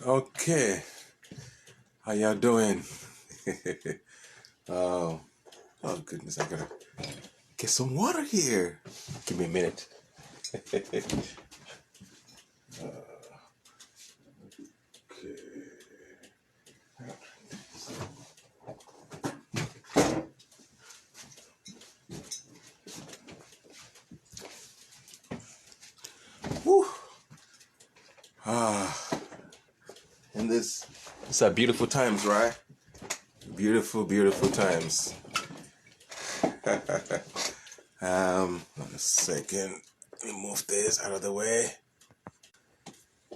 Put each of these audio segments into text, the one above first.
Okay, how y'all doing? oh, oh goodness, I gotta get some water here. Give me a minute. Whew. Ah, and these are beautiful times, right? Beautiful, beautiful times. One second. Let me move this out of the way.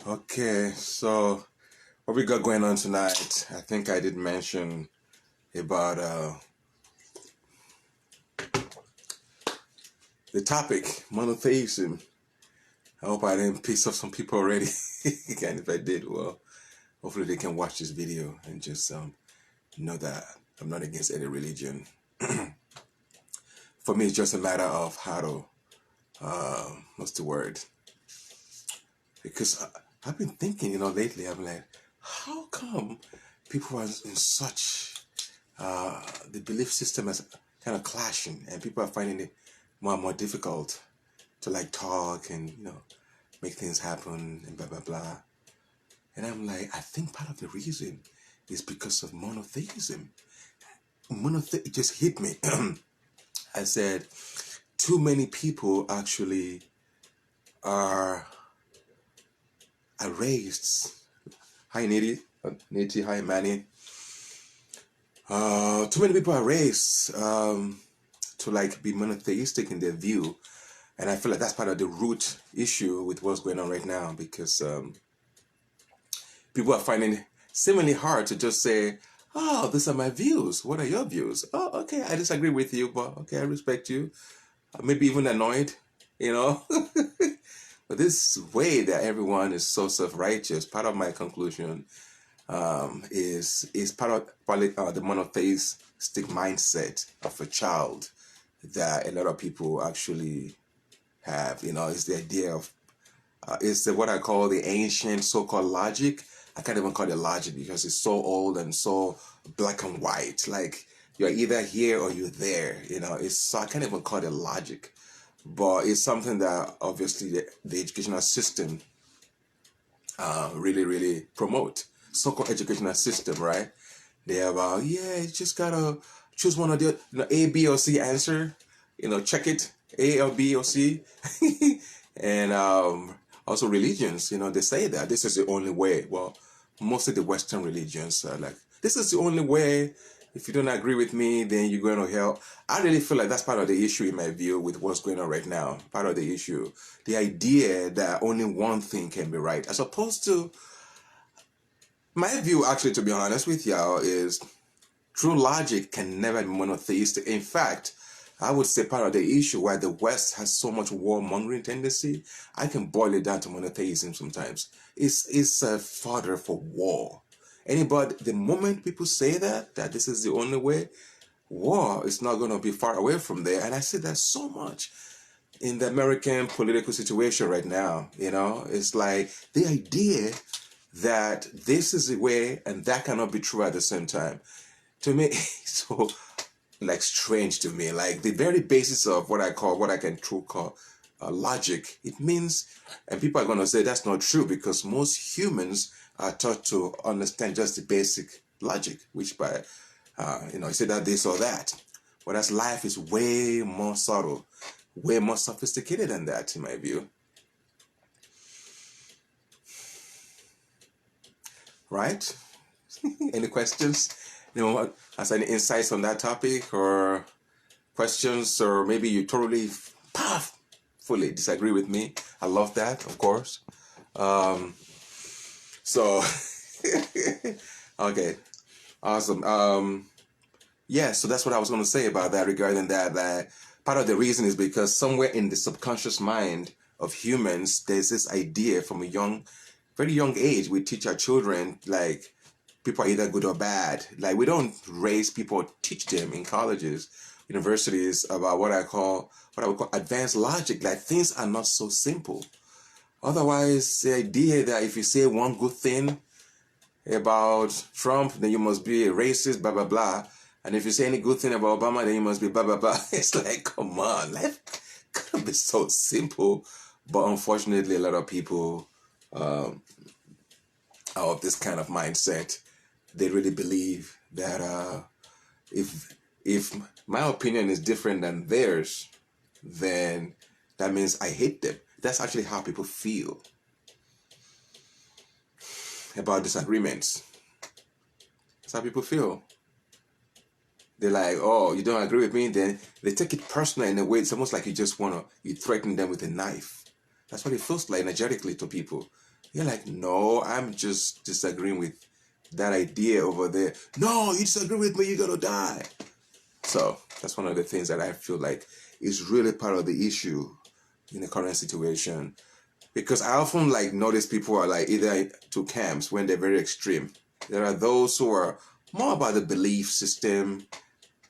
Okay, so what we got going on tonight? I think I did mention about the topic, monotheism. I hope I didn't piss off some people already. And if I did, well, hopefully they can watch this video and just know that I'm not against any religion. For me, it's just a matter of how to, what's the word? Because I've been thinking, lately, I'm like, how come people are in such, the belief system is kind of clashing and people are finding it more and more difficult to like talk and, make things happen and blah, blah, blah. And I'm like, I think part of the reason is because of monotheism. It just hit me. I said, too many people actually are raised. Hi, Niti. Niti, hi, Manny. Too many people are raised to like be monotheistic in their view. And I feel like that's part of the root issue with what's going on right now, because people are finding it seemingly hard to just say, oh, these are my views. What are your views? Oh, okay, I disagree with you, but okay, I respect you. Maybe even annoyed, But this way that everyone is so self-righteous, part of my conclusion is part of probably the monotheistic mindset of a child that a lot of people actually have. It's the idea of it's what I call the ancient so-called logic. I can't even call it logic because it's so old and so black and white. Like you're either here or you're there. I can't even call it logic, but it's something that obviously the educational system really, really promote. So-called educational system, right? They're about, yeah, you just gotta choose one of the A, B, or C answer. Check it, A or B or C. And also religions, they say that this is the only way. Well, most of the Western religions are like, this is the only way. If you don't agree with me, then you're going to hell. I really feel like that's part of the issue in my view with what's going on right now. Part of the issue. The idea that only one thing can be right. As opposed to, my view actually, to be honest with y'all, is true logic can never be monotheistic. In fact, I would say part of the issue why the West has so much warmongering tendency, I can boil it down to monotheism sometimes. It's a fodder for war. The moment people say that this is the only way, war is not going to be far away from there. And I see that so much in the American political situation right now. It's like the idea that this is the way and that cannot be true at the same time. To me, so like strange to me. Like the very basis of what I can truly call logic. It means, and people are going to say that's not true because most humans are taught to understand just the basic logic, which by, you say that this or that. Whereas life is way more subtle, way more sophisticated than that, in my view. Right? Any questions? Has any insights on that topic or questions, or maybe you totally fully disagree with me? I love that, of course. So, okay, awesome. Yeah, so that's what I was going to say about that regarding that part of the reason is because somewhere in the subconscious mind of humans, there's this idea from very young age, we teach our children, like, people are either good or bad. Like, we don't raise people, teach them in colleges, universities about what I would call advanced logic. Like, things are not so simple. Otherwise, the idea that if you say one good thing, about Trump, then you must be a racist, blah, blah, blah. And if you say any good thing about Obama, then you must be blah, blah, blah. It's like, come on, life could be so simple. But unfortunately, a lot of people are of this kind of mindset. They really believe that if my opinion is different than theirs, then that means I hate them. That's actually how people feel about disagreements. That's how people feel. They're like, oh, you don't agree with me? Then they take it personal in a way. It's almost like you threaten them with a knife. That's what it feels like energetically to people. You're like, no, I'm just disagreeing with that idea over there. No, you disagree with me, you're going to die. So that's one of the things that I feel like is really part of the issue in the current situation. Because I often notice people are either two camps when they're very extreme. There are those who are more about the belief system,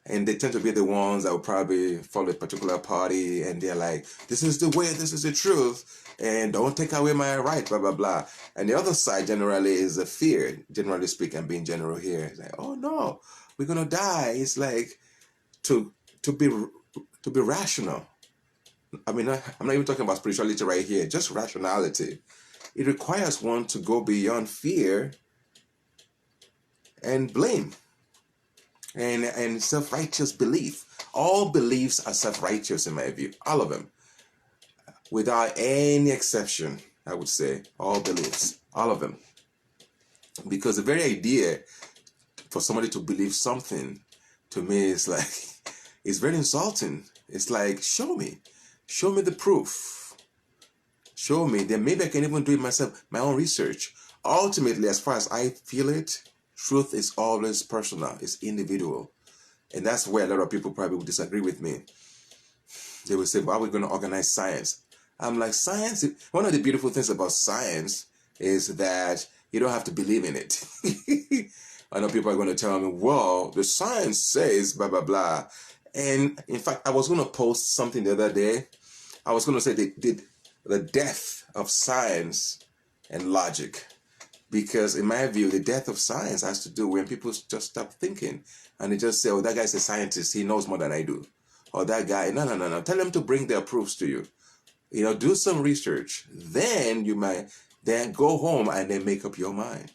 and they tend to be the ones that will probably follow a particular party, and they're like, this is the way, this is the truth, and don't take away my right, blah, blah, blah. And the other side generally is a fear, generally speaking, I'm being general here. It's like, oh no, we're going to die. It's like to be rational. I mean, I'm not even talking about spirituality right here, just rationality. It requires one to go beyond fear and blame and self-righteous belief. All beliefs are self-righteous in my view, all of them. Without any exception, I would say, all beliefs, all of them. Because the very idea for somebody to believe something, to me, is it's very insulting. It's like, show me the proof. Show me, then maybe I can even do it myself, my own research. Ultimately, as far as I feel it, truth is always personal, it's individual. And that's where a lot of people probably will disagree with me. They will say, well, how are we going to organize science? I'm like, science, one of the beautiful things about science is that you don't have to believe in it. I know people are going to tell me, well, the science says blah, blah, blah. And in fact, I was going to post something the other day. I was going to say the death of science and logic. Because in my view, the death of science has to do when people just stop thinking and they just say, oh, that guy's a scientist, he knows more than I do. Or that guy, no. Tell them to bring their proofs to you. Do some research. Then you might then go home and then make up your mind.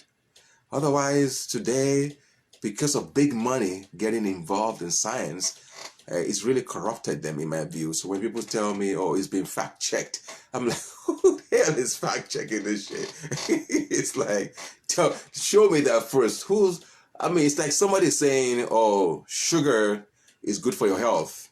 Otherwise, today, because of big money getting involved in science, it's really corrupted them in my view. So when people tell me, oh, it's been fact-checked, I'm like, who the hell is fact-checking this shit? It's like, show me that first. It's like somebody saying, oh, sugar is good for your health.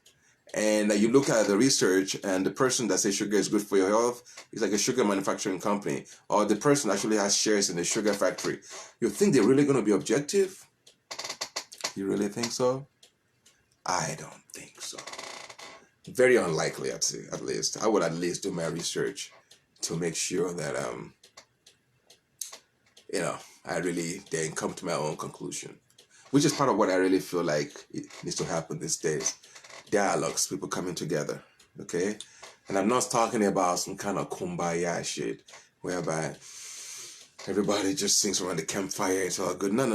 And you look at the research, and the person that says sugar is good for your health is like a sugar manufacturing company, or the person actually has shares in a sugar factory. You think they're really going to be objective? You really think so? I don't think so. Very unlikely, I'd say, at least. I would at least do my research to make sure that, I really then come to my own conclusion. Which is part of what I really feel like it needs to happen these days. Dialogues, people coming together, okay? And I'm not talking about some kind of kumbaya shit, whereby everybody just sings around the campfire, it's all good. No.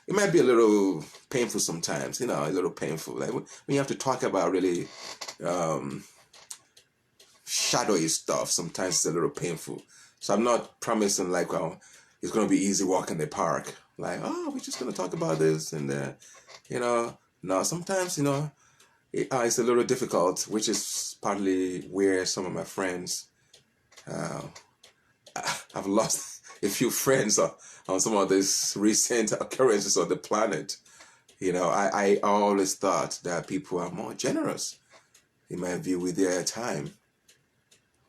It might be a little painful sometimes, a little painful. Like when you have to talk about really shadowy stuff, sometimes it's a little painful. So I'm not promising it's going to be easy walk in the park. Like, oh, we're just going to talk about this and, no, sometimes, it's a little difficult, which is partly where some of my friends, I've lost a few friends on some of these recent occurrences on the planet. I always thought that people are more generous, in my view, with their time.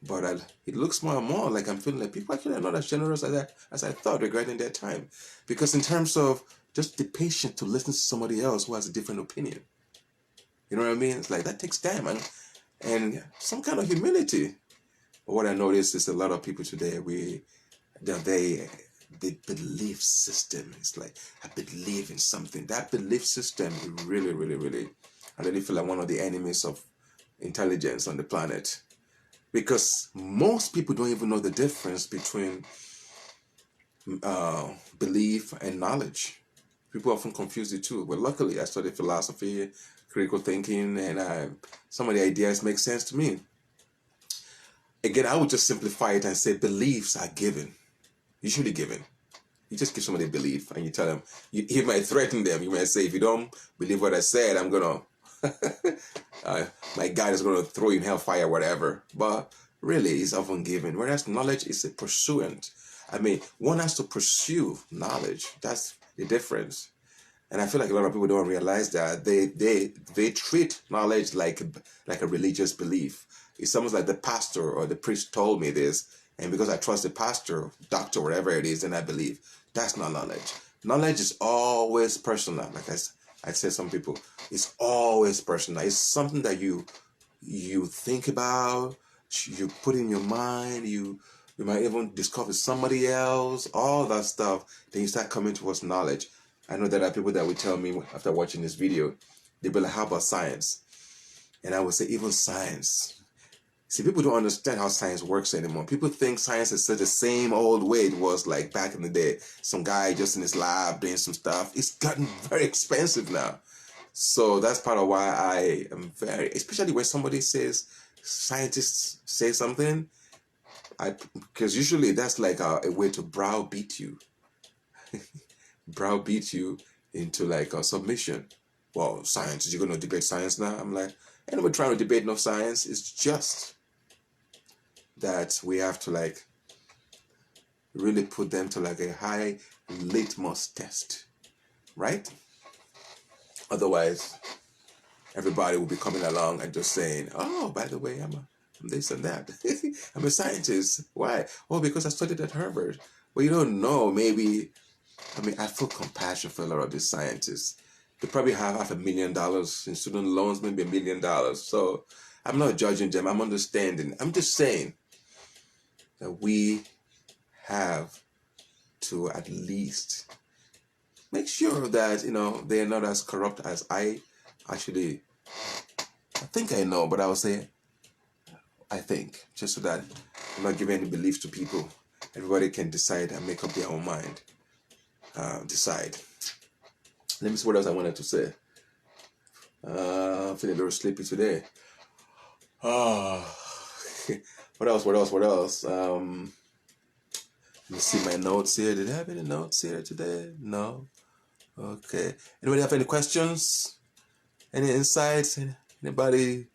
But it looks more and more like I'm feeling like people actually are not as generous as I thought regarding their time. Because in terms of just the patience to listen to somebody else who has a different opinion. You know what I mean? It's like that takes time and some kind of humility. But what I notice is a lot of people today, the belief system. It's like, I believe in something. That belief system is really, really, really, I really feel like one of the enemies of intelligence on the planet. Because most people don't even know the difference between uh, belief and knowledge. People often confuse the two, but luckily I studied philosophy, critical thinking, and some of the ideas make sense to me. Again, I would just simplify it and say beliefs are given, usually given. You just give somebody a belief and you tell them, you might threaten them. You might say, if you don't believe what I said, I'm going to, my God is going to throw you in hellfire, whatever. But really, it's often given. Whereas knowledge is a pursuant. I mean, one has to pursue knowledge. That's the difference. And I feel like a lot of people don't realize that they treat knowledge like a religious belief. It's almost like the pastor or the priest told me this, and because I trust the pastor, doctor, whatever it is, then I believe. That's not knowledge. Knowledge is always personal. Like I said, some people, it's always personal. It's something that you think about, you put in your mind, you might even discover somebody else, all that stuff. Then you start coming towards knowledge. I know there are people that will tell me after watching this video, they'll be like, how about science? And I would say, even science. See, people don't understand how science works anymore. People think science is still the same old way it was like back in the day. Some guy just in his lab doing some stuff. It's gotten very expensive now. So that's part of why I am very, especially when somebody says, scientists say something, because usually that's like a way to browbeat you. Browbeat you into like a submission. Well, science, you're going to debate science now? I'm like, ain't nobody trying to debate no science. It's just that we have to like really put them to like a high litmus test, right? Otherwise, everybody will be coming along and just saying, oh, by the way, I'm this and that. I'm a scientist. Why? Oh, because I studied at Harvard. Well, you don't know, maybe. I mean, I feel compassion for a lot of these scientists. They probably have $500,000 in student loans, maybe $1 million. So I'm not judging them. I'm understanding. I'm just saying that we have to at least make sure that, they're not as corrupt as I think I know, but I will say, I think, just so that I'm not giving any beliefs to people. Everybody can decide and make up their own mind. Decide. Let me see what else I wanted to say. I'm feeling a little sleepy today. What else? Let me see my notes here. Did I have any notes here today? No. Okay. Anybody have any questions? Any insights? Anybody?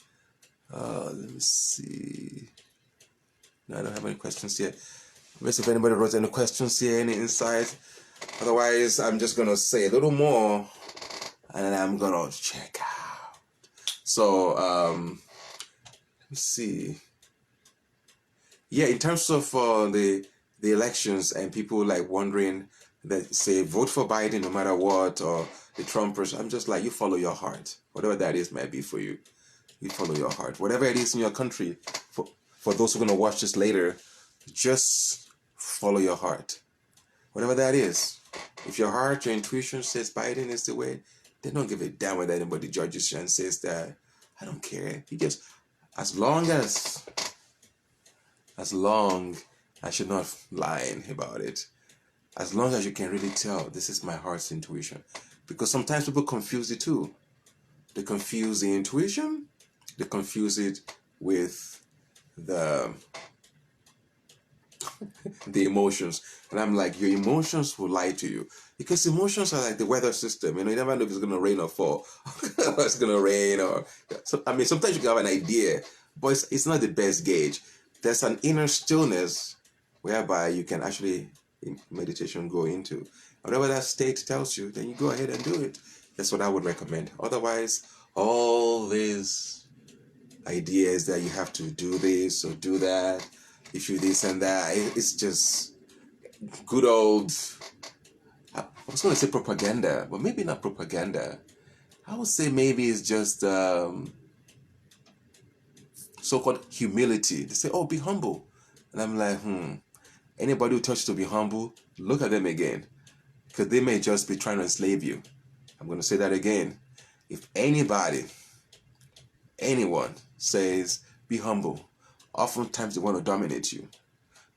Let me see. No, I don't have any questions yet. Let's see if anybody wrote any questions here, any insights. Otherwise, I'm just going to say a little more and then I'm going to check out. So, let me see. Yeah, in terms of the elections and people like wondering that say vote for Biden no matter what, or the Trumpers, I'm just like, you follow your heart. Whatever that is might be for you. You follow your heart. Whatever it is in your country, for those who are going to watch this later, just follow your heart. Whatever that is. If your heart, your intuition says Biden is the way, they don't give a damn whether anybody judges you and says that. I don't care. You just, as long, I should not lying about it. As long as you can really tell, this is my heart's intuition. Because sometimes people confuse the two. They confuse the intuition, they confuse it with the emotions. And I'm like, your emotions will lie to you. Because emotions are like the weather system. You never know if it's going to rain or fall. Or it's going to rain or... sometimes you can have an idea, but it's not the best gauge. There's an inner stillness whereby you can actually, in meditation, go into. Whatever that state tells you, then you go ahead and do it. That's what I would recommend. Otherwise, all these ideas that you have to do this or do that, if you this and that, it's just good old, I was going to say propaganda, but maybe not propaganda. I would say maybe it's just so-called humility. They say, oh, be humble. And I'm like, anybody who tells you to be humble, look at them again. Because they may just be trying to enslave you. I'm going to say that again. If anyone says, be humble, oftentimes they want to dominate you.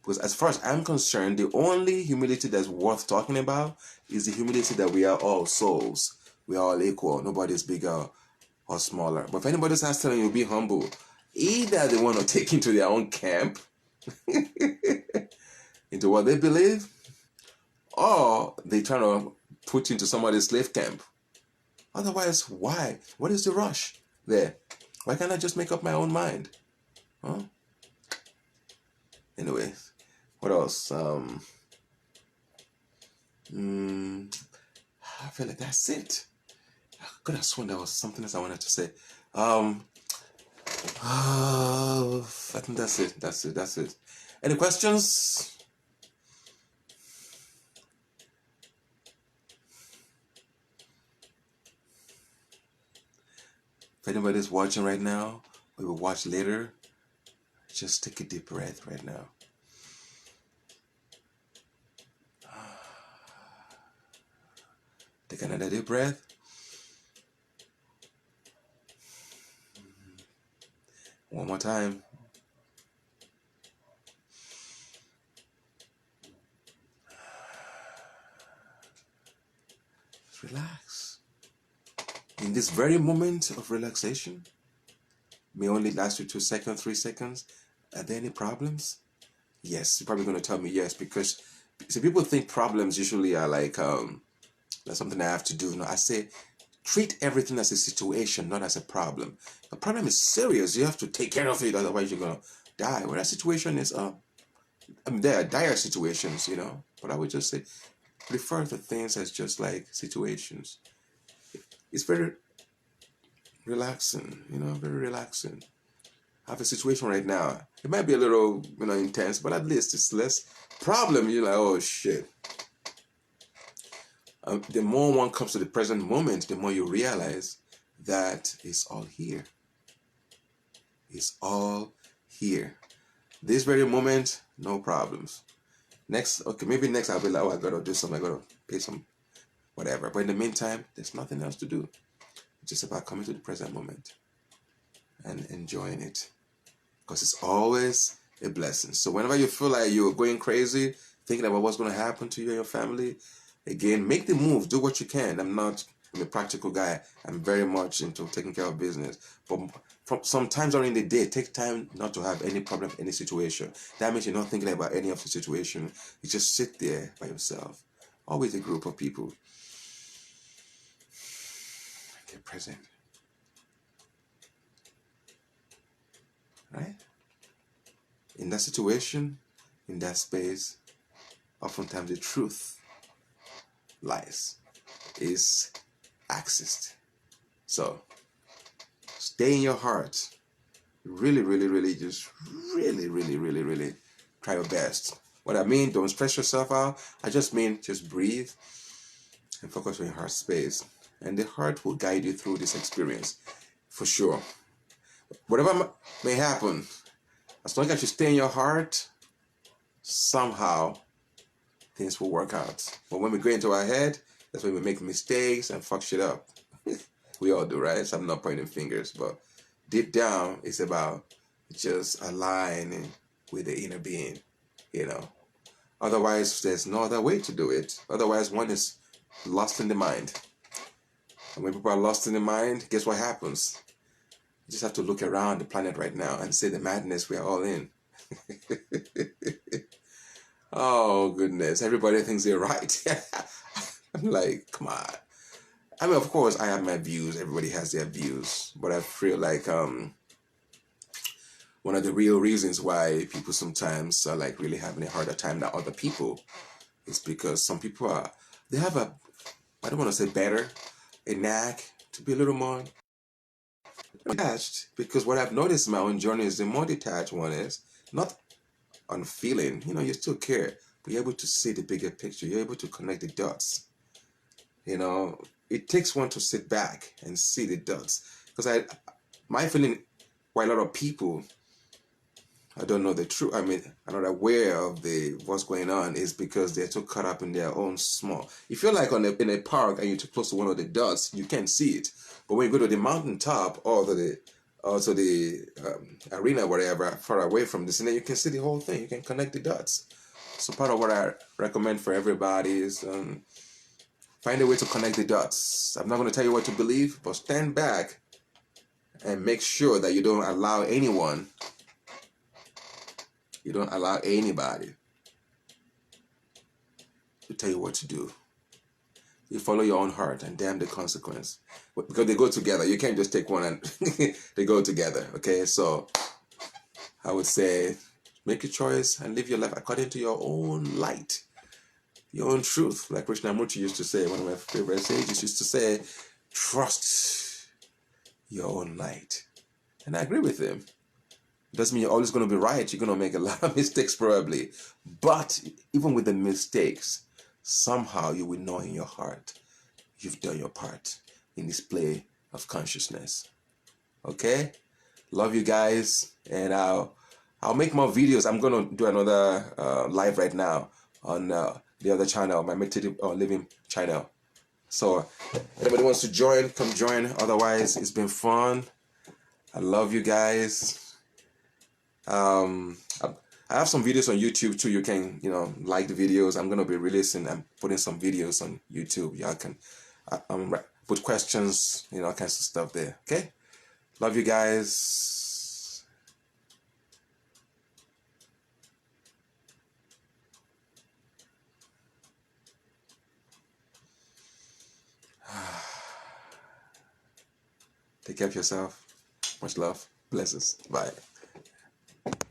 Because as far as I'm concerned, the only humility that's worth talking about is the humility that we are all souls. We are all equal. Nobody's bigger or smaller. But if anybody starts telling you be humble, either they want to take into their own camp, into what they believe, or they try to put you into somebody's slave camp. Otherwise, why? What is the rush there? Why can't I just make up my own mind? Huh? Anyway, what else? I feel like that's it. I could have sworn there was something else I wanted to say. I think that's it. That's it. Any questions? If anybody's watching right now, or will watch later, just take a deep breath right now. Take another deep breath. One more time. Just relax. In this very moment of relaxation, may only last you 2 seconds, 3 seconds. Are there any problems? Yes, you're probably going to tell me yes, because so people think problems usually are like that's something I have to do. No, I say treat everything as a situation, not as a problem. A problem is serious. You have to take care of it, otherwise you're going to die. Whereas a situation is, there are dire situations, but I would just say refer to things as just like situations. It's very relaxing, very relaxing. I have a situation right now. It might be a little, intense, but at least it's less problem. You're like, oh shit. The more one comes to the present moment, the more you realize that it's all here. It's all here. This very moment, no problems. Maybe next I'll be like, oh, I gotta do something, I gotta pay some, whatever. But in the meantime, there's nothing else to do. It's just about coming to the present moment and enjoying it. Because it's always a blessing. So whenever you feel like you're going crazy, thinking about what's going to happen to you and your family, again, make the move. Do what you can. I'm a practical guy. I'm very much into taking care of business. But sometimes during the day, take time not to have any problem, any situation. That means you're not thinking about any of the situation. You just sit there by yourself. Always a group of people. Get present. Right? In that situation, in that space, oftentimes the truth lies, is accessed. So, stay in your heart. Really, really, really, just really, really, really, really try your best. What I mean, don't stress yourself out. I just mean just breathe and focus on your heart space. And the heart will guide you through this experience, for sure. Whatever may happen, as long as you stay in your heart, somehow things will work out. But when we go into our head, that's when we make mistakes and fuck shit up. We all do, right? So I'm not pointing fingers, but deep down, it's about just aligning with the inner being, Otherwise, there's no other way to do it. Otherwise, one is lost in the mind. And when people are lost in the mind, guess what happens? You just have to look around the planet right now and see the madness we are all in. Oh, goodness. Everybody thinks they're right. I'm like, come on. I mean, of course, I have my views. Everybody has their views. But I feel like one of the real reasons why people sometimes are like really having a harder time than other people is because some people they have I don't want to say better, a knack to be a little more detached. Because what I've noticed in my own journey is the more detached one is, not on feeling, you still care, but you're able to see the bigger picture. You're able to connect the dots. It takes one to sit back and see the dots. Because my feeling, why a lot of people, I don't know the truth, I'm not aware of what's going on, is because they're too caught up in their own small. If you're like in a park and you're too close to one of the dots, you can't see it. But when you go to the mountaintop or also the arena, wherever, far away from this, and then you can see the whole thing. You can connect the dots. So part of what I recommend for everybody is find a way to connect the dots. I'm not going to tell you what to believe, but stand back and make sure that you don't allow anyone, you don't allow anybody to tell you what to do. You follow your own heart and damn the consequence. Because they go together. You can't just take one and they go together. Okay, so I would say make a choice and live your life according to your own light, your own truth. Like Krishnamurti used to say, one of my favorite sages used to say, trust your own light. And I agree with him. It doesn't mean you're always going to be right. You're going to make a lot of mistakes probably. But even with the mistakes, somehow you will know in your heart you've done your part in this play of consciousness. Okay? Love you guys. And I'll make more videos. I'm going to do another live right now on the other channel, my Meditative Living channel. So anybody wants to join, come join. Otherwise, it's been fun. I love you guys. I have some videos on YouTube too. You can, like the videos. I'm gonna be releasing and putting some videos on YouTube. Y'all can put questions, all kinds of stuff there. Okay, love you guys. Take care of yourself. Much love. Blessings. Bye.